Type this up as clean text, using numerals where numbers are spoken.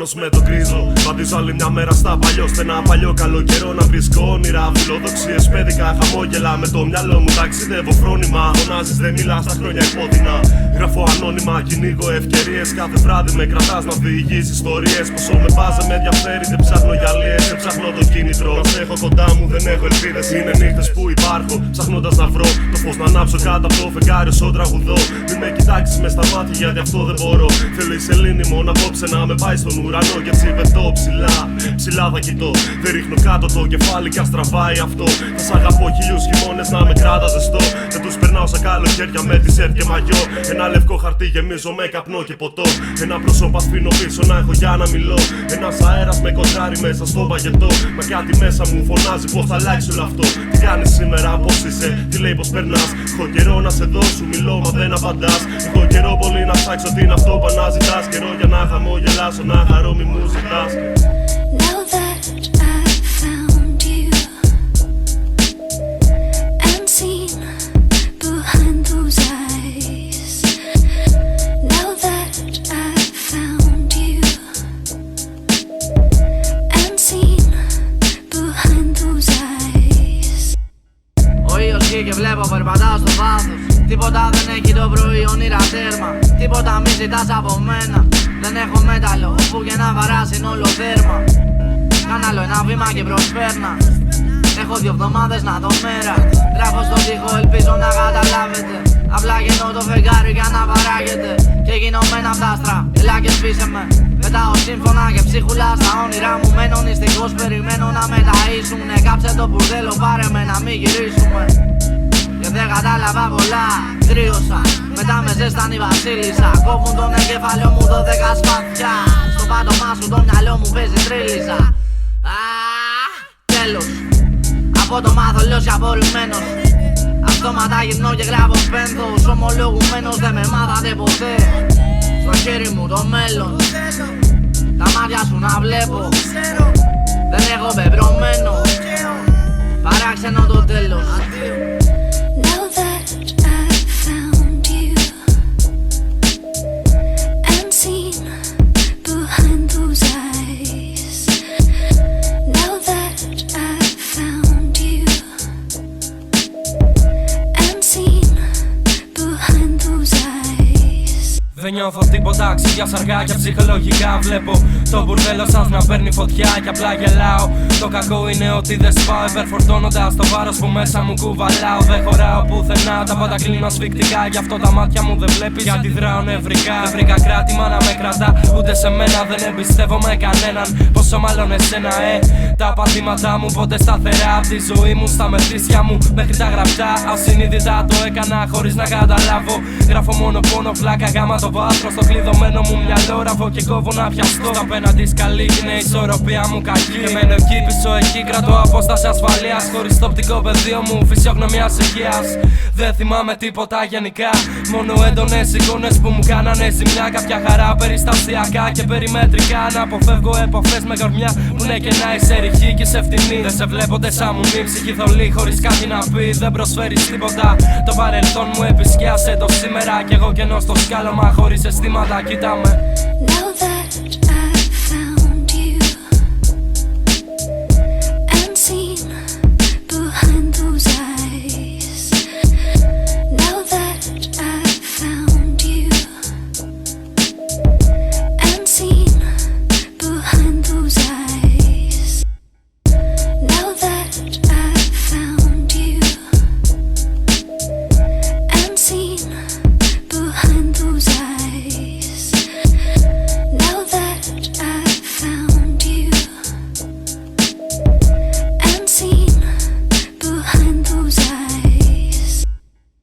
Χωμένος με τον κρίζο. Βαδίζω άλλη μια μέρα στα παλιό στενά. Παλιό καλό καιρό να βρίσκω όνειρα. Φιλοδοξίες, πέδικα, χαμόγελα. Με το μυαλό μου ταξιδεύω φρόνημα. Φωνάζεις, δεν μιλάς στα χρόνια υπόδεινα. Γράφω ανώνυμα, κυνήγω ευκαιρίες. Κάθε βράδυ με κρατάς να διηγείς ιστορίες. Πόσο με βάζε με ενδιαφέρει, δεν ψάχνω γυαλίες. Δεν ψάχνω το κίνητρο. Να σε έχω κοντά μου, δεν έχω ελπίδες. Είναι νύχτες που υπάρχω, ψάχνοντας να βρω το φως να ανάψω κάτω από το φεγγάρι όσο τραγουδώ. Μην με κοιτάξεις μες στα μάτια, γιατί αυτό δεν μπορώ. Θέλω η σελήνη μόνο απόψε να με πάει στον ουρανό. Και έτσι πετώ ψηλά, ψηλά θα κοιτώ. Δεν ρίχνω κάτω το κεφάλι κι ας τραβάει αυτό. Θα σ' αγαπώ χιλιούς χειμώνες να με κράτα ζεστό. Δεν τους περνάω σαν καλοκαίρια με t-shirt και μαγιό. Ένα λευκό χαρτί γεμίζω με καπνό και ποτό. Ένα πρόσωπο αφήνω πίσω να έχω για να μιλώ. Ένας αέρας με κοντάρει μέσα στο παγετό. Μα κάτι μέσα μου φωνάζει πως θα αλλάξει όλο αυτό. Τι κάνεις σήμερα, πως είσαι, τι λέει πως περνάς. Έχω καιρό να σε δώσω, μιλώ μα δεν απαντάς. Έχω καιρό πολύ να ψάξω τι είναι αυτό που αναζητάς. Καιρό για να χαμογελάσω, να χαρώ μη μου ζητάς. Now that I've found you and seen behind those eyes. Now that I've found you and seen behind those eyes. Ο ήλιος βγήκε, βλέπω περπατάω στο βάθος. Τίποτα δεν έχει το πρωί, όνειρα τέρμα. Τίποτα μη ζητάς από μένα. Δεν έχω μέταλλο, όπου και να βαράς είναι όλο δέρμα. Κάνε άλλο ένα βήμα και προσπέρνα. Έχω 2 εβδομάδες να δω μέρα. Γράφω στον τοίχο, ελπίζω να καταλάβετε. Απλά γεννώ το φεγγάρι για να παράγεται. Και γίνω με ένα φτάστρα, έλα και σβήσε με. Πετάω σύμφωνα και ψίχουλα στα όνειρά μου. Μένω νηστικός, περιμένω να με ταΐσουνε. Κάψε το μπουρδέλο, πάρε με να μην γυρίσουμε. Και δεν κατάλαβα πολλά, κρύωσα. Μετά με ζέστανε η βασίλισσα. Κόβουν τον εγκέφαλο μου 12 σπαθιά. Στο πάτωμά σου το μυαλό μου παίζει τρίλισσα. Τέλος, από το μάθολος και απορριμμένος. Αυτόματα γυρνώ και γράφω πένθος. Ομολογουμένος δεν με μάθατε ποτέ. Στο χέρι μου το μέλλον. Τα μάτια σου να βλέπω. Δεν έχω πεπρωμένο. Παράξενο το τέλος. Now that I've found you and seen behind those eyes. Now that I've found you and seen behind those eyes. Δεν νιώθω τίποτα, αξίγια σαργάκια ψυχολογικά. Βλέπω το μπουρδέλο σας να παίρνει φωτιά και απλά γελάω. Το κακό είναι ότι δεν σπάω, υπερφορτώνοντας το βάρος που μέσα μου κουβαλάω. Δεν χωράω πουθενά, τα πάντα κλείνω ασφυκτικά. Γι' αυτό τα μάτια μου δεν βλέπεις, γιατί δράω νευρικά. Δεν βρήκα κράτημα να με κρατά, ούτε σε μένα δεν εμπιστεύομαι κανέναν. Πόσο μάλλον εσένα, τα παθήματά μου ποτέ σταθερά. Απ' τη ζωή μου στα μεθύσια μου μέχρι τα γραπτά. Ασυνείδητα το έκανα χωρίς να καταλάβω. Γράφω μόνο πόνο, φλάκα, γάμα το βάθρο. Στο κλειδωμένο μου μυαλό ραβώ και κόβω να πιαστώ. Στα απέναντι σκαλί είναι η ισορροπία μου κακή. Και μένω εκεί πίσω, εκεί κρατώ απόσταση ασφαλείας. Χωρίς το οπτικό πεδίο μου φυσιογνωμίας υγείας. Δεν θυμάμαι τίποτα γενικά, μόνο έντονες εικόνες που μου κάνανε ζημιά. Κάποια χαρά περιστασιακά και περιμετρικά. Να αποφεύγω επαφές με κορμιά που είναι και να είσαι ρηχή και σε φτηνή. Δεν σε βλέπω σαν μου μη ψυχή θολή χωρίς κάτι να πει. Δεν προσφέρεις τίποτα, το παρελθόν μου επισκιάσε το σήμερα. Κι εγώ κενό στο σκάλωμα χωρίς αισθήματα, κοίτα με.